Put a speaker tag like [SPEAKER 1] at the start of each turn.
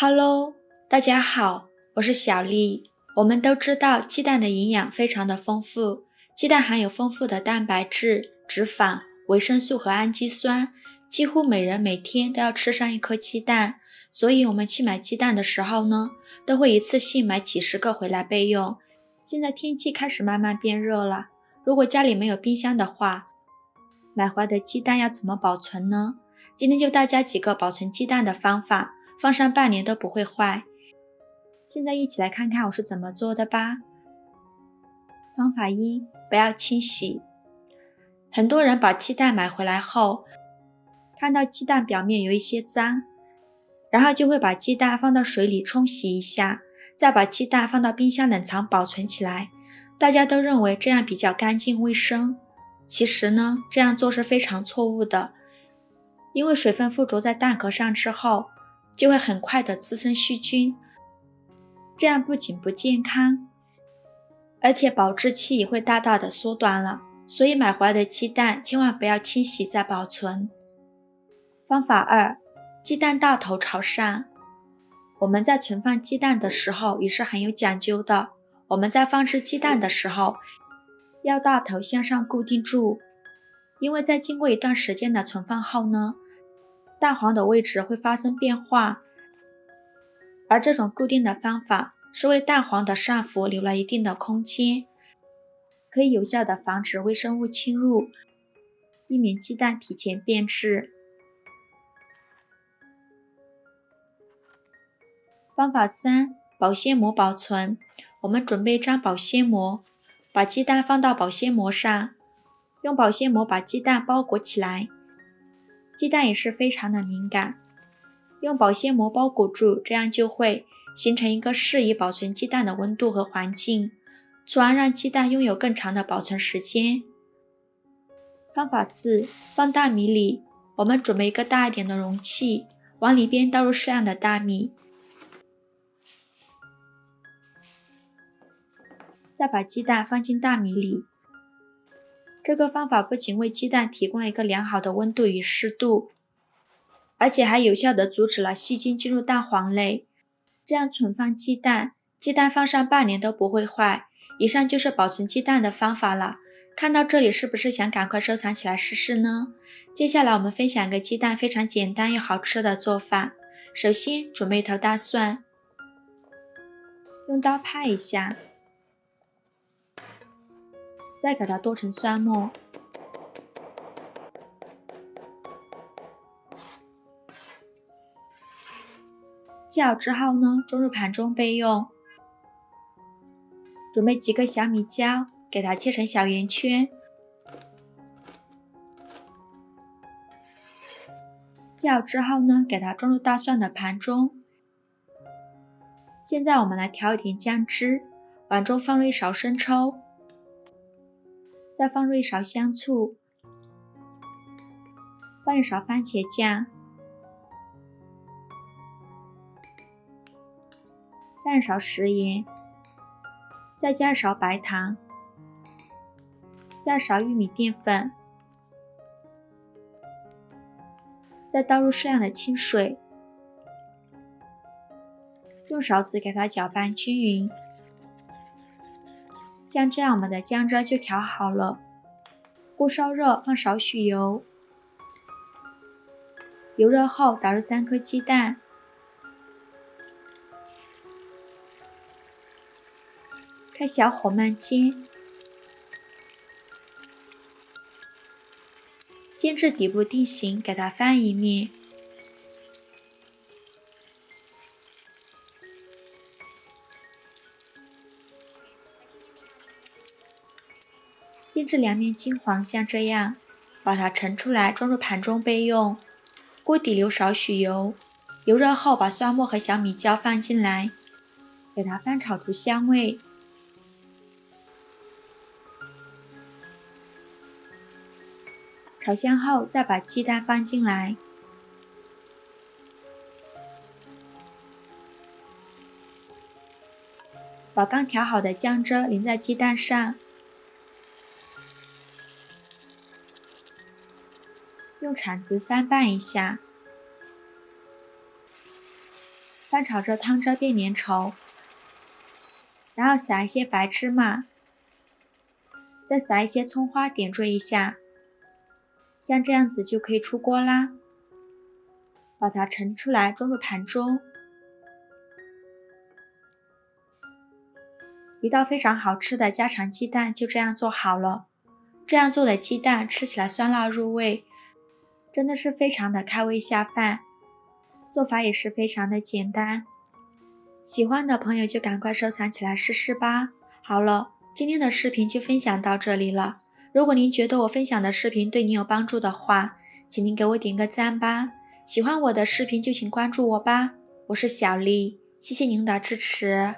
[SPEAKER 1] Hello，大家好，我是小丽。我们都知道鸡蛋的营养非常的丰富，鸡蛋含有丰富的蛋白质、脂肪、维生素和氨基酸，几乎每人每天都要吃上一颗鸡蛋，所以我们去买鸡蛋的时候呢，都会一次性买几十个回来备用。现在天气开始慢慢变热了，如果家里没有冰箱的话，买回来的鸡蛋要怎么保存呢？今天就教大家几个保存鸡蛋的方法，放上半年都不会坏。现在一起来看看我是怎么做的吧。方法一，不要清洗。很多人把鸡蛋买回来后，看到鸡蛋表面有一些脏，然后就会把鸡蛋放到水里冲洗一下，再把鸡蛋放到冰箱冷藏保存起来。大家都认为这样比较干净卫生，其实呢，这样做是非常错误的，因为水分附着在蛋壳上之后，就会很快的滋生细菌，这样不仅不健康，而且保质期也会大大的缩短了。所以买回来的鸡蛋千万不要清洗再保存。方法二，鸡蛋大头朝上。我们在存放鸡蛋的时候也是很有讲究的，我们在放置鸡蛋的时候，要大头向上固定住，因为在经过一段时间的存放后呢，蛋黄的位置会发生变化，而这种固定的方法是为蛋黄的上浮留了一定的空间，可以有效的防止微生物侵入，避免鸡蛋提前变质。方法三，保鲜膜保存。我们准备一张保鲜膜，把鸡蛋放到保鲜膜上，用保鲜膜把鸡蛋包裹起来。鸡蛋也是非常的敏感，用保鲜膜包裹住，这样就会形成一个适宜保存鸡蛋的温度和环境，从而让鸡蛋拥有更长的保存时间。方法四，放大米里。我们准备一个大一点的容器，往里边倒入适量的大米，再把鸡蛋放进大米里。这个方法不仅为鸡蛋提供了一个良好的温度与湿度，而且还有效地阻止了细菌进入蛋黄内，这样存放鸡蛋，鸡蛋放上半年都不会坏。以上就是保存鸡蛋的方法了。看到这里是不是想赶快收藏起来试试呢？接下来我们分享一个鸡蛋非常简单又好吃的做法。首先准备一头大蒜，用刀拍一下，再给它剁成蒜末，切好之后呢，装入盘中备用。准备几个小米椒，给它切成小圆圈，切好之后呢，给它装入大蒜的盘中。现在我们来调一点酱汁，碗中放入一勺生抽，再放入一勺香醋，放一勺番茄酱，放一勺食盐，再加一勺白糖，加一勺玉米淀粉，再倒入适量的清水，用勺子给它搅拌均匀。像这样我们的姜汁就调好了。锅烧热，放少许油，油热后打入3颗鸡蛋，开小火慢煎，煎至底部定型，给它翻一面。煎至两面金黄，像这样，把它盛出来，装入盘中备用。锅底留少许油，油热后把蒜末和小米椒放进来，给它翻炒出香味。炒香后，再把鸡蛋放进来，把刚调好的姜汁淋在鸡蛋上，用铲子翻拌一下，翻炒着汤汁变粘稠，然后撒一些白芝麻，再撒一些葱花点缀一下，像这样子就可以出锅啦。把它盛出来装入盘中。一道非常好吃的家常鸡蛋就这样做好了。这样做的鸡蛋吃起来酸辣入味，真的是非常的开胃下饭，做法也是非常的简单。喜欢的朋友就赶快收藏起来试试吧。好了，今天的视频就分享到这里了。如果您觉得我分享的视频对你有帮助的话，请您给我点个赞吧。喜欢我的视频就请关注我吧。我是小丽，谢谢您的支持。